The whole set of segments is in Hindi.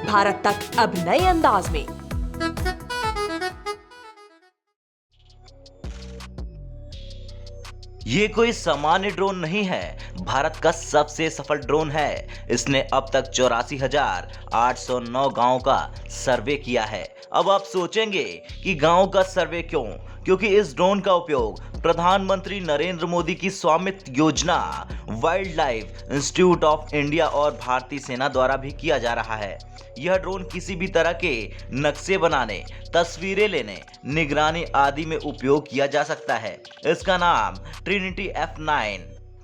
भारत तक अब नए अंदाज में। ये कोई सामान्य ड्रोन नहीं है, भारत का सबसे सफल ड्रोन है। इसने अब तक 84,809 गांवों का सर्वे किया है। अब आप सोचेंगे कि गांवों का सर्वे क्यों? क्योंकि इस ड्रोन का उपयोग प्रधानमंत्री नरेंद्र मोदी की स्वामित्व योजना, wild life institute of India और भारतीय सेना द्वारा भी किया जा रहा है। यह ड्रोन किसी भी तरह के नक्शे बनाने, तस्वीरें लेने, निगरानी आदि में उपयोग किया जा सकता है। इसका नाम ट्रिनिटी F9।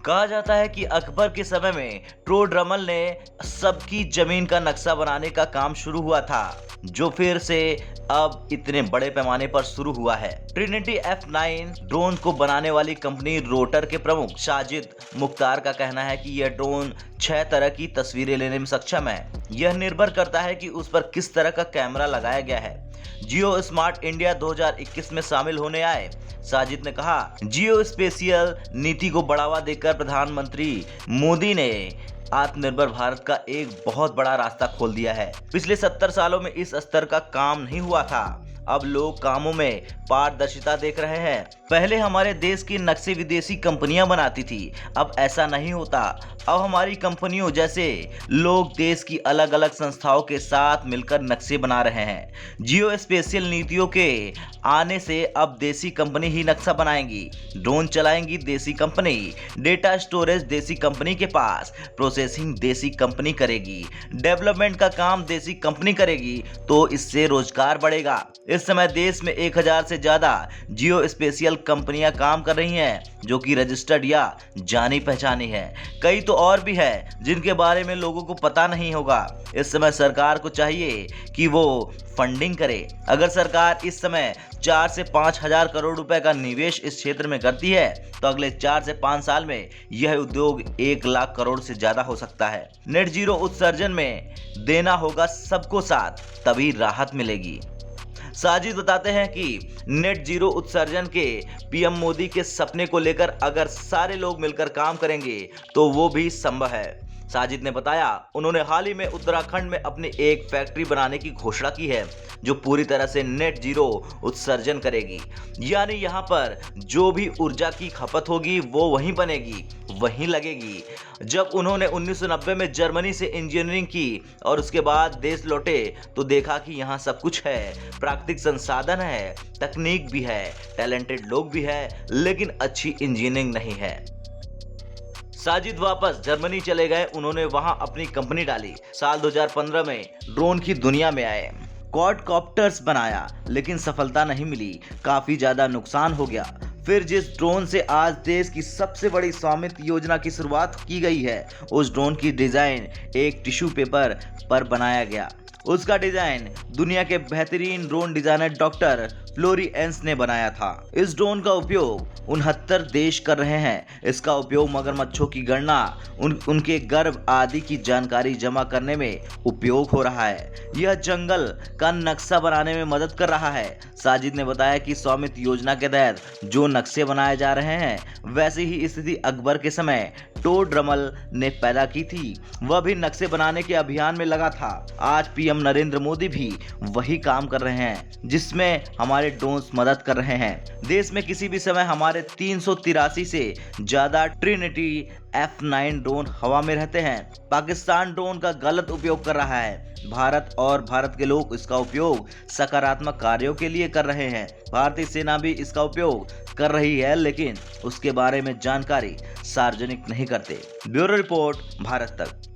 कहा जाता है कि अकबर के समय में टोडरमल ने सबकी जमीन का नक्शा बनाने का काम शुरू हुआ था, जो फिर से अब इतने बड़े पैमाने पर शुरू हुआ है। ट्रिनिटी F9 ड्रोन को बनाने वाली कंपनी रोटर के प्रमुख साजिद मुख्तार का कहना है कि यह ड्रोन 6 तरह की तस्वीरें लेने में सक्षम है। यह निर्भर करता है कि उस पर किस तरह का कैमरा लगाया गया है। जियो स्मार्ट इंडिया 2021 में शामिल होने आए साजिद ने कहा, जियो स्पेशियल नीति को बढ़ावा देकर प्रधानमंत्री मोदी ने आत्मनिर्भर भारत का एक बहुत बड़ा रास्ता खोल दिया है। पिछले 70 सालों में इस स्तर का काम नहीं हुआ था। अब लोग कामों में पारदर्शिता देख रहे हैं। पहले हमारे देश के नक्शे विदेशी कंपनियां बनाती थी, अब ऐसा नहीं होता। अब हमारी कंपनियों जैसे लोग देश की अलग अलग संस्थाओं के साथ मिलकर नक्शे बना रहे हैं। जियो स्पेशियल नीतियों के आने से अब देसी कंपनी ही नक्शा बनाएंगी, ड्रोन चलाएंगी देसी कंपनी, डेटा स्टोरेज देसी कंपनी के पास, प्रोसेसिंग देसी कंपनी करेगी, डेवलपमेंट का काम देसी कंपनी करेगी, तो इससे रोजगार बढ़ेगा। इस समय देश में 1000 से ज्यादा जियो स्पेशियल कंपनियां काम कर रही हैं, जो कि रजिस्टर्ड या जानी पहचानी है। कई तो और भी है जिनके बारे में लोगों को पता नहीं होगा। इस समय सरकार को चाहिए कि वो फंडिंग करे। अगर सरकार इस समय 4 से 5 हजार करोड़ रुपए का निवेश इस क्षेत्र में करती है, तो अगले 4 से 5 साल में यह उद्योग 1 लाख करोड़ से ज्यादा हो सकता है। नेट जीरो उत्सर्जन में देना होगा सबको साथ, तभी राहत मिलेगी। साजिद बताते हैं कि नेट जीरो उत्सर्जन के पीएम मोदी के सपने को लेकर अगर सारे लोग मिलकर काम करेंगे तो वो भी संभव है। साजिद ने बताया, उन्होंने हाल ही में उत्तराखंड में अपनी एक फैक्ट्री बनाने की घोषणा की है, जो पूरी तरह से नेट जीरो उत्सर्जन करेगी। यानी यहाँ पर जो भी ऊर्जा की खपत होगी वो वहीं बनेगी, वहीं लगेगी। जब उन्होंने 1990 में जर्मनी से इंजीनियरिंग की और उसके बाद देश लौटे तो देखा कि यहाँ सब कुछ है, प्राकृतिक संसाधन है, तकनीक भी है, टैलेंटेड लोग भी है, लेकिन अच्छी इंजीनियरिंग नहीं है। साजिद वापस जर्मनी चले गए। उन्होंने वहां अपनी कंपनी डाली। साल 2015 में ड्रोन की दुनिया में आए, क्वाडकॉप्टर्स बनाया, लेकिन सफलता नहीं मिली, काफी ज्यादा नुकसान हो गया। फिर जिस ड्रोन से आज देश की सबसे बड़ी स्वामित्व योजना की शुरुआत की गई है, उस ड्रोन की डिजाइन एक टिश्यू पेपर पर बनाया गया। उसका डिजाइन दुनिया के बेहतरीन ड्रोन डिजाइनर डॉक्टर फ्लोरिएंस ने बनाया था। इस ड्रोन का उपयोग 69 देश कर रहे हैं। इसका उपयोग मगरमच्छों की गणना, उनके गर्भ आदि की जानकारी जमा करने में उपयोग हो रहा है। यह जंगल का नक्शा बनाने में मदद कर रहा है। साजिद ने बताया कि स्वामित्व योजना के तहत जो नक्शे बनाए जा रहे हैं, वैसी ही स्थिति अकबर के समय टोडरमल ने पैदा की थी। वह भी नक्शे बनाने के अभियान में लगा था। आज पीएम नरेंद्र मोदी भी वही काम कर रहे हैं, जिसमें हमारे ड्रोन्स मदद कर रहे हैं। देश में किसी भी समय हमारे 383 से ज्यादा ट्रिनिटी F9 ड्रोन हवा में रहते हैं। पाकिस्तान ड्रोन का गलत उपयोग कर रहा है। भारत और भारत के लोग इसका उपयोग सकारात्मक कार्यों के लिए कर रहे हैं। भारतीय सेना भी इसका उपयोग कर रही है, लेकिन उसके बारे में जानकारी सार्वजनिक नहीं करते। ब्यूरो रिपोर्ट, भारत तक।